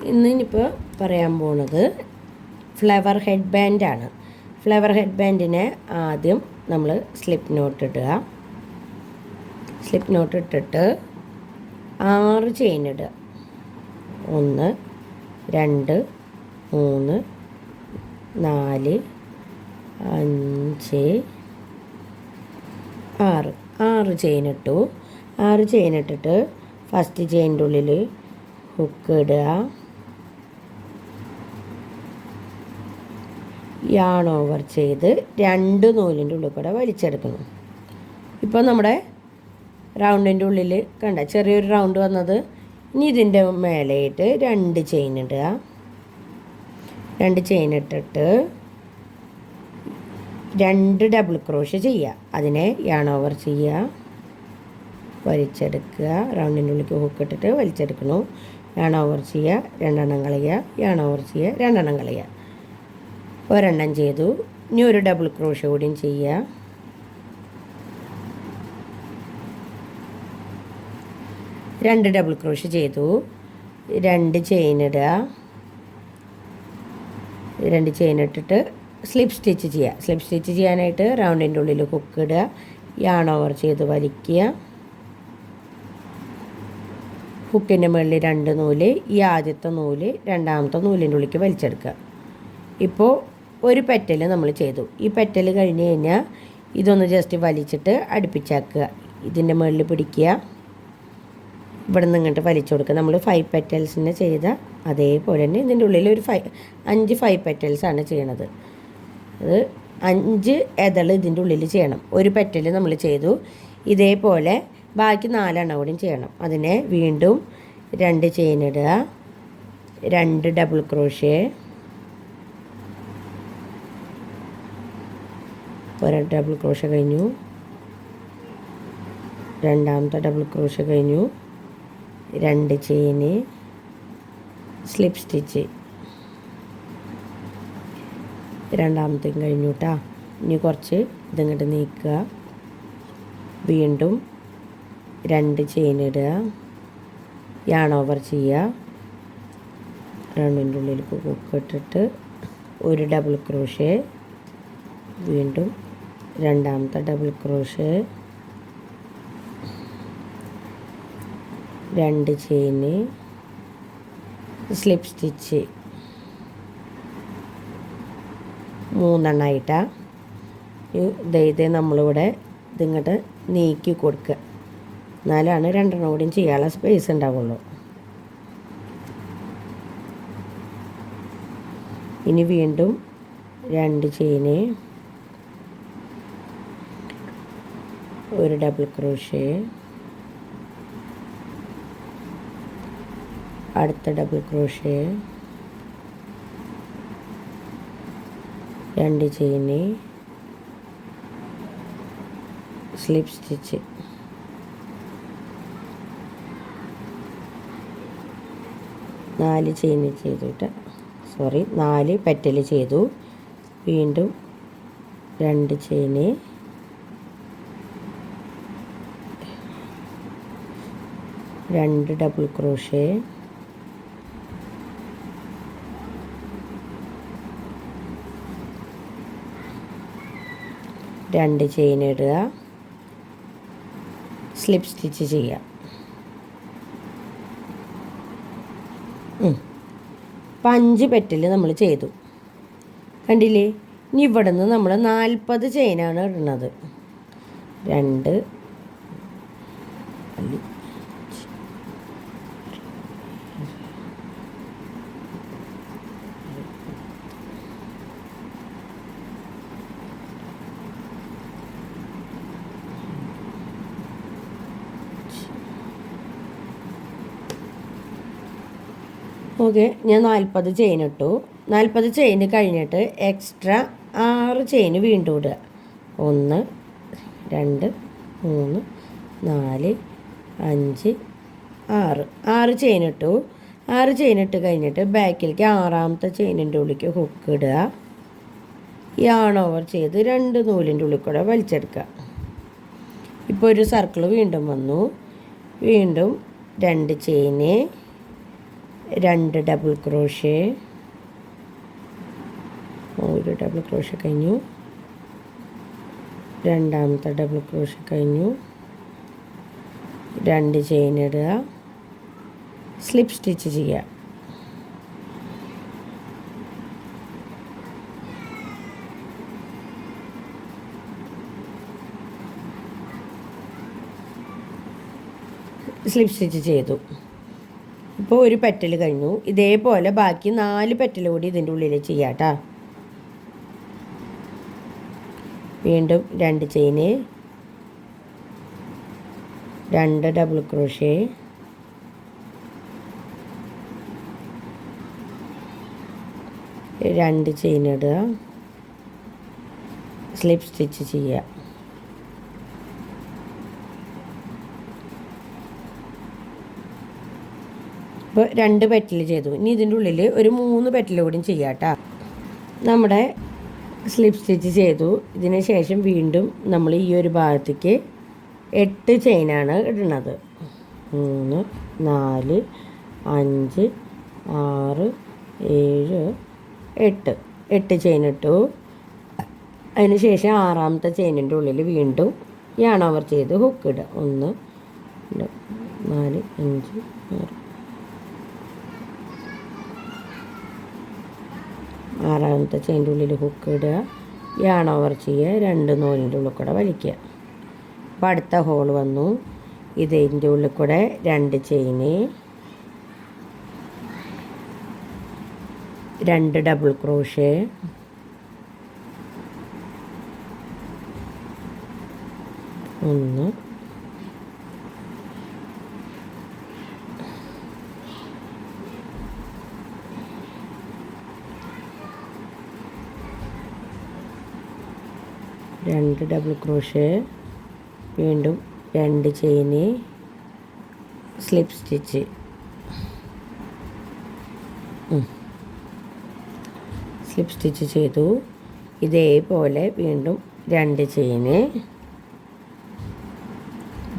ഇന്നിപ്പോൾ പറയാൻ പോണത് ഫ്ലവർ ഹെഡ് ബാൻഡാണ്. ഫ്ലവർ ഹെഡ് ബാൻഡിനെ ആദ്യം നമ്മൾ സ്ലിപ്പ് നോട്ട് ഇടുക. സ്ലിപ്പ് നോട്ട് ഇട്ടിട്ട് 6 ചെയിൻ ഇടുക. 1 2 3 4 5 6 ചെയിൻ ഇട്ടു. 6 ചെയിൻ ഇട്ടിട്ട് ഫസ്റ്റ് ചെയിൻ്റെ ഉള്ളിൽ ഹുക്ക് ഇടുക. യാൺ ഓവർ ചെയ്ത് 2 നൂലിൻ്റെ ഉള്ളിൽ കൂടെ വലിച്ചെടുക്കണം. ഇപ്പോൾ നമ്മുടെ റൗണ്ടിൻ്റെ ഉള്ളിൽ കണ്ട ചെറിയൊരു റൗണ്ട് വന്നത്. ഇനി ഇതിൻ്റെ മേലെയിട്ട് 2 ചെയിൻ ഇടുക. 2 ചെയിൻ ഇട്ടിട്ട് 2 ഡബിൾ ക്രോഷ് ചെയ്യുക. അതിനെ യാൺ ഓവർ ചെയ്യുക, വലിച്ചെടുക്കുക. റൗണ്ടിൻ്റെ ഉള്ളിലേക്ക് ഹുക്ക് ഇട്ടിട്ട് വലിച്ചെടുക്കണം. യാൺ ഓവർ ചെയ്യുക, 2 എണ്ണം കളയുക. യാൺ ഓവർ ചെയ്യുക, 2 എണ്ണം കളയുക. ഒരെണ്ണം ചെയ്തു. ഇനി ഒരു ഡബിൾ ക്രോഷ് കൂടിയും ചെയ്യുക. രണ്ട് ഡബിൾ ക്രോഷ് ചെയ്തു. 2 ചെയിൻ ഇടുക. 2 ചെയിൻ ഇട്ടിട്ട് സ്ലിപ്പ് സ്റ്റിച്ച് ചെയ്യുക. സ്ലിപ്പ് സ്റ്റിച്ച് ചെയ്യാനായിട്ട് റൗണ്ടിൻ്റെ ഉള്ളിൽ ഹുക്ക് ഇടുക, യാൺ ഓവർ ചെയ്ത് വലിക്കുക. ഹുക്കിൻ്റെ മുകളിൽ 2 നൂല്, ഈ ആദ്യത്തെ നൂല് രണ്ടാമത്തെ നൂലിൻ്റെ ഉള്ളിലേക്ക് വലിച്ചെടുക്കുക. ഇപ്പോൾ ഒരു പെറ്റൽ നമ്മൾ ചെയ്തു. ഈ പെറ്റൽ കഴിഞ്ഞ് കഴിഞ്ഞാൽ ഇതൊന്ന് ജസ്റ്റ് വലിച്ചിട്ട് അടുപ്പിച്ചാക്കുക. ഇതിൻ്റെ മുകളിൽ പിടിക്കുക, ഇവിടെ നിന്ന് ഇങ്ങോട്ട് വലിച്ചു കൊടുക്കുക. നമ്മൾ 5 പെറ്റൽസിന് ചെയ്ത അതേപോലെ തന്നെ ഇതിൻ്റെ ഉള്ളിൽ ഒരു 5 പെറ്റൽസാണ് ചെയ്യണത്. അത് 5 എതൾ ഇതിൻ്റെ ഉള്ളിൽ ചെയ്യണം. ഒരു പെറ്റൽ നമ്മൾ ചെയ്തു. ഇതേപോലെ ബാക്കി 4 എണ്ണം കൂടിയും ചെയ്യണം. അതിനെ വീണ്ടും 2 ചെയിൻ ഇടുക, 2 ഡബിൾ ക്രോഷേ, ഒരു ഡബിൾ ക്രോഷ കഴിഞ്ഞു, രണ്ടാമത്തെ ഡബിൾ ക്രോഷ കഴിഞ്ഞു, 2 ചെയിന്, സ്ലിപ്പ് സ്റ്റിച്ച്, രണ്ടാമത്തേക്കും കഴിഞ്ഞു കേട്ടോ. ഇനി കുറച്ച് ഇതിങ്ങോട്ട് നീക്കുക, വീണ്ടും 2 ചെയിൻ ഇടുക, യാൺ ഓവർ ചെയ്യുക. റൗണ്ടിൻ്റെ ഉള്ളിൽ ഹുക്ക് ഇട്ടിട്ട് ഒരു ഡബിൾ ക്രോഷേ, വീണ്ടും രണ്ടാമത്തെ double crochet, 2 chain, slip stitch 3 എണ്ണമായിട്ടാണ്. ഇതേ നമ്മളിവിടെ ഇതിങ്ങോട്ട് നീക്കി കൊടുക്കുക. എന്നാലാണ് 2 എണ്ണം കൂടിയും ചെയ്യാനുള്ള സ്പേസ് ഉണ്ടാവുള്ളൂ. ഇനി വീണ്ടും 2 ചെയിന്, ഒരു ഡബിൾ ക്രോഷേ, അടുത്ത double crochet, 2 chain, slip stitch, 4 chain ചെയ്തിട്ട് 4 പെറ്റൽ ചെയ്തു. വീണ്ടും 2 ചെയിന്, 2 ഡബിൾ ക്രോഷേ, രണ്ട് ചെയിൻ ഇടുക, സ്ലിപ്പ് സ്റ്റിച്ച് ചെയ്യുക. ഇപ്പം 5 പെറ്റൽ നമ്മൾ ചെയ്തു, കണ്ടില്ലേ? ഇനി ഇവിടെ നിന്ന് നമ്മൾ 40 ചെയിനാണ് ഇടുന്നത്. 2 ഓക്കെ, ഞാൻ 40 ചെയിൻ ഇട്ടു. 40 ചെയിൻ കഴിഞ്ഞിട്ട് എക്സ്ട്രാ 6 ചെയിൻ വീണ്ടും ഇടുക. 1 2 3 4 5 6 ചെയിൻ ഇട്ടു. 6 ചെയിൻ ഇട്ട് കഴിഞ്ഞിട്ട് ബാക്കിലേക്ക് 6ാമത്തെ ചെയിനിൻ്റെ ഉള്ളിലേക്ക് ഹുക്ക് ഇടുക. യാൺ ഓവർ ചെയ്ത് 2 നൂലിൻ്റെ ഉള്ളിൽ കൂടെ വലിച്ചെടുക്കുക. ഇപ്പോൾ ഒരു സർക്കിൾ വീണ്ടും വന്നു. വീണ്ടും 2 ചെയിന്, 2 ഡബിൾ ക്രോഷേ, ഒരു ഡബിൾ ക്രോഷേ കഴിഞ്ഞു, രണ്ടാമത്തെ ഡബിൾ ക്രോഷേ കഴിഞ്ഞു, 2 ചെയിൻ ഇടുക, സ്ലിപ്പ് സ്റ്റിച്ച് ചെയ്യുക. സ്ലിപ്പ് സ്റ്റിച്ച് ചെയ്തു. ഇപ്പോൾ ഒരു പെറ്റൽ കഴിഞ്ഞു. ഇതേപോലെ ബാക്കി 4 പെറ്റൽ കൂടി ഇതിൻ്റെ ഉള്ളിൽ ചെയ്യാം കേട്ടോ. വീണ്ടും 2 ചെയിന്, 2 ഡബിൾ ക്രോഷേ, 2 ചെയിൻ ഇടുക, സ്ലിപ്പ് സ്റ്റിച്ച് ചെയ്യുക. ഇപ്പോൾ 2 പെറ്റൽ ചെയ്തു. ഇനി ഇതിൻ്റെ ഉള്ളിൽ ഒരു 3 പെറ്റൽ കൂടി ചെയ്യാം കേട്ടോ. നമ്മുടെ സ്ലിപ്പ് സ്റ്റിച്ച് ചെയ്തു. ഇതിന് ശേഷം വീണ്ടും നമ്മൾ ഈ ഒരു ഭാഗത്തേക്ക് 8 ചെയിനാണ് ഇടുന്നത്. 3 4 5 6 7 8 8 ചെയിൻ ഇട്ടു. അതിന് ശേഷം 6ാമത്തെ ചെയിനിൻ്റെ ഉള്ളിൽ വീണ്ടും യാൺ ഓവർ ചെയ്ത് ഹുക്ക് ഇടുക. 1 2 4 5 6 6ാമത്തെ ചെയിൻ്റെ ഉള്ളിൽ ഹുക്ക് ഇടുക, യാൺ ഓവർ ചെയ്യുക, 2 നൂലിൻ്റെ ഉള്ളിൽ കൂടെ വലിക്കുക. അപ്പോൾ അടുത്ത ഹോൾ വന്നു. ഇതിൻ്റെ ഉള്ളിൽ കൂടെ 2 chain, 2 double crochet, 1 2 double crochet, വീണ്ടും 2 chain, slip stitch. Slip stitch ചെയ്തു. ഇതേപോലെ വീണ്ടും 2 chain,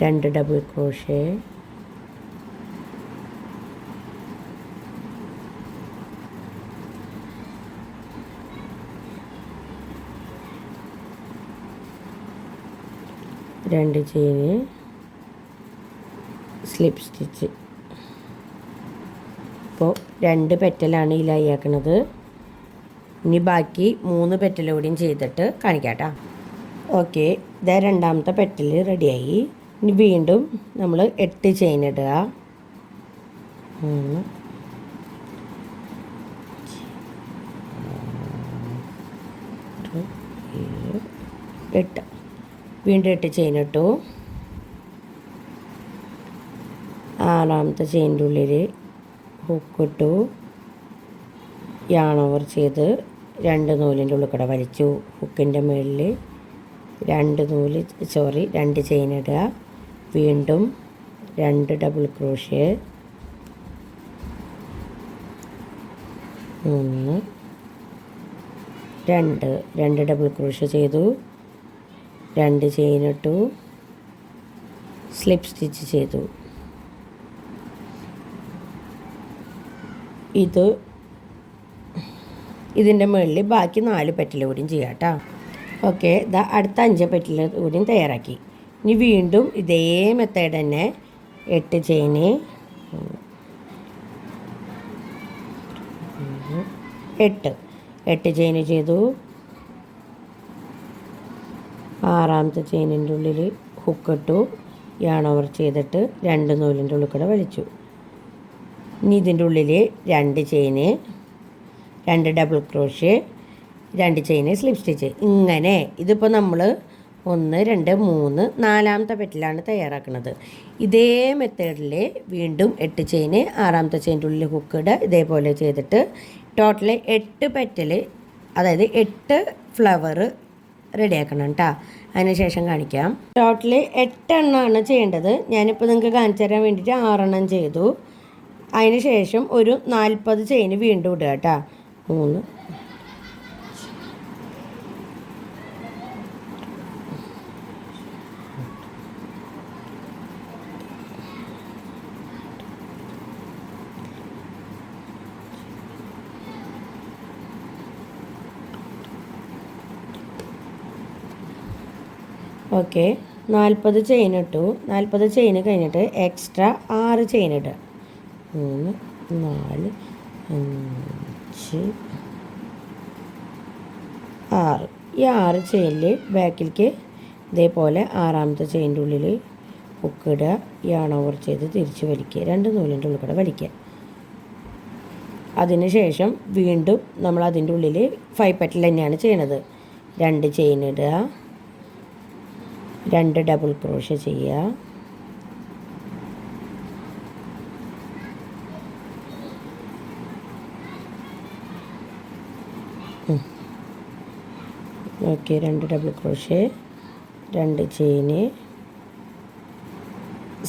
2 double crochet, 2 chain, slip stitch. ഇപ്പോൾ 2 പെറ്റലാണ് ഇതിലാക്കണത്. ഇനി ബാക്കി 3 പെറ്റൽ കൂടിയും ചെയ്തിട്ട് കാണിക്കാം കേട്ടോ. ഓക്കെ, ഇതാ 2ാമത്തെ പെറ്റൽ റെഡിയായി. ഇനി വീണ്ടും നമ്മൾ 8 ചെയിൻ ഇടുക. 3 8 വീണ്ടും 8 ചെയിൻ ഇട്ടു. 6ാമത്തെ ചെയിൻ്റെ ഉള്ളിൽ ഹുക്ക് ഇട്ടു, യാൺ ഓവർ ചെയ്ത് 2 നൂലിൻ്റെ ഉള്ളിൽ കൂടെ വലിച്ചു. ഹുക്കിൻ്റെ മുകളിൽ 2 ചെയിൻ ഇടുക. വീണ്ടും 2 ഡബിൾ ക്രോഷേ, 3 2 ഡബിൾ ക്രോഷേ ചെയ്തു, 2 ചെയിൻ ഇട്ടു, സ്ലിപ്പ് സ്റ്റിച്ച് ചെയ്തു. ഇതിൻ്റെ മുകളിൽ ബാക്കി 4 പെറ്റൽ കൂടിയും ചെയ്യാം കേട്ടോ. ഓക്കെ, ഇതാ അടുത്ത 5 പെറ്റൽ കൂടിയും തയ്യാറാക്കി. ഇനി വീണ്ടും ഇതേ മെത്തേഡ് തന്നെ 8 ചെയിന്, 8 ചെയിന് ചെയ്തു. 6ാമത്തെ ചെയിനിൻ്റെ ഉള്ളിൽ ഹുക്കിട്ടു, യാൺ ഓവർ ചെയ്തിട്ട് 2 നൂലിൻ്റെ ഉള്ളിൽ കൂടെ വലിച്ചു. ഇനി ഇതിൻ്റെ ഉള്ളിൽ 2 chain, 2 double crochet, 2 chain, slip stitch. ഇങ്ങനെ ഇതിപ്പോൾ നമ്മൾ 1 2 3 4ാമത്തെ പെറ്റലാണ് തയ്യാറാക്കുന്നത്. ഇതേ മെത്തേഡിൽ വീണ്ടും 8 ചെയിന്, 6ാമത്തെ ചെയിൻ്റെ ഉള്ളിൽ ഹുക്കിടുക. ഇതേപോലെ ചെയ്തിട്ട് ടോട്ടൽ 8 പെറ്റൽ, അതായത് 8 ഫ്ലവർ റെഡിയാക്കണം കേട്ടോ. അതിന് ശേഷം കാണിക്കാം. ടോട്ടൽ 8 എണ്ണമാണ് ചെയ്യേണ്ടത്. ഞാനിപ്പോൾ നിങ്ങൾക്ക് കാണിച്ചു തരാൻ വേണ്ടിയിട്ട് 6 എണ്ണം ചെയ്തു. അതിന് ശേഷം ഒരു 40 ചെയിന് വീണ്ടും ഇടുക കേട്ടോ. 3 4 ഓക്കെ 40 ചെയിൻ ഇട്ടു. 40 ചെയിൻ കഴിഞ്ഞിട്ട് എക്സ്ട്രാ 6 ചെയിൻ ഇടുക. 3 4 5 6. ഈ 6 ചെയിനിൽ ബാക്കിലേക്ക് ഇതേപോലെ 6ാമത്തെ ചെയിൻ്റെ ഉള്ളിൽ ഹുക്കിടുക. യാൺ ഓവർ ചെയ്ത് തിരിച്ച് വലിക്കുക. 2 നൂലിൻ്റെ ഉള്ളിൽ കൂടെ വലിക്കുക. അതിന് ശേഷം വീണ്ടും നമ്മൾ അതിൻ്റെ ഉള്ളിൽ 5 പെറ്റൽ തന്നെയാണ് ചെയ്യണത്. 2 ചെയിൻ ഇടുക, 2 ഡബിൾ ക്രോഷ്യ ചെയ്യുക, okay 2 double crochet, 2 chain,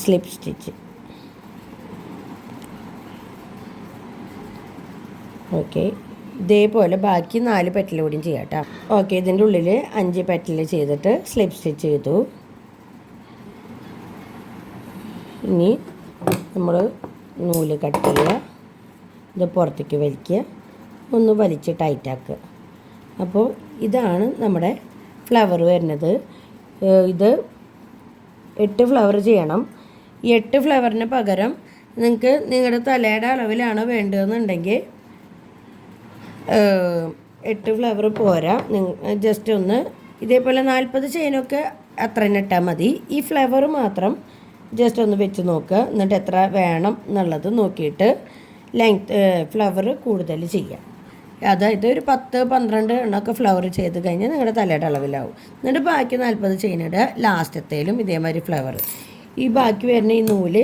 slip stitch. Okay ഇതേപോലെ ബാക്കി 4 പെറ്റൽ കൂടിയും ചെയ്യാം കേട്ടോ. ഓക്കെ ഇതിൻ്റെ ഉള്ളിൽ 5 പെറ്റൽ ചെയ്തിട്ട് സ്ലിപ്പ് സ്റ്റിച്ച് ചെയ്തു. ഇനി നമ്മൾ നൂല് കട്ട് ചെയ്യുക, ഇത് പുറത്തേക്ക് വലിക്കുക, ഒന്ന് വലിച്ച് ടൈറ്റാക്കുക. അപ്പോൾ ഇതാണ് നമ്മുടെ ഫ്ലവർ വരുന്നത്. ഇത് 8 ഫ്ലവർ ചെയ്യണം. ഈ 8 ഫ്ലവറിന് പകരം നിങ്ങൾക്ക് നിങ്ങളുടെ തലയുടെ അളവിലാണ് വേണ്ടതെന്നുണ്ടെങ്കിൽ 8 ഫ്ലവർ പോരാ. ജസ്റ്റ് ഒന്ന് ഇതേപോലെ 40 ചെയിനൊക്കെ അത്ര തന്നെ ഇട്ടാൽ മതി. ഈ ഫ്ലവർ മാത്രം ജസ്റ്റ് ഒന്ന് വെച്ച് നോക്കുക. എന്നിട്ട് എത്ര വേണം എന്നുള്ളത് നോക്കിയിട്ട് ഫ്ലവർ കൂടുതൽ ചെയ്യാം. അതായത് ഒരു 10-12 എണ്ണമൊക്കെ ഫ്ലവർ ചെയ്ത് കഴിഞ്ഞാൽ നിങ്ങളുടെ തലയുടെ അളവിലാവും. എന്നിട്ട് ബാക്കി 40 ചെയിനിടുക. ലാസ്റ്റത്തേലും ഇതേമാതിരി ഫ്ലവർ. ഈ ബാക്കി വരുന്ന ഈ നൂല്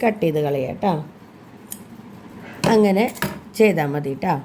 കട്ട് ചെയ്ത് കളയാം കേട്ടോ. അങ്ങനെ ചെയ്താൽ മതി കേട്ടോ.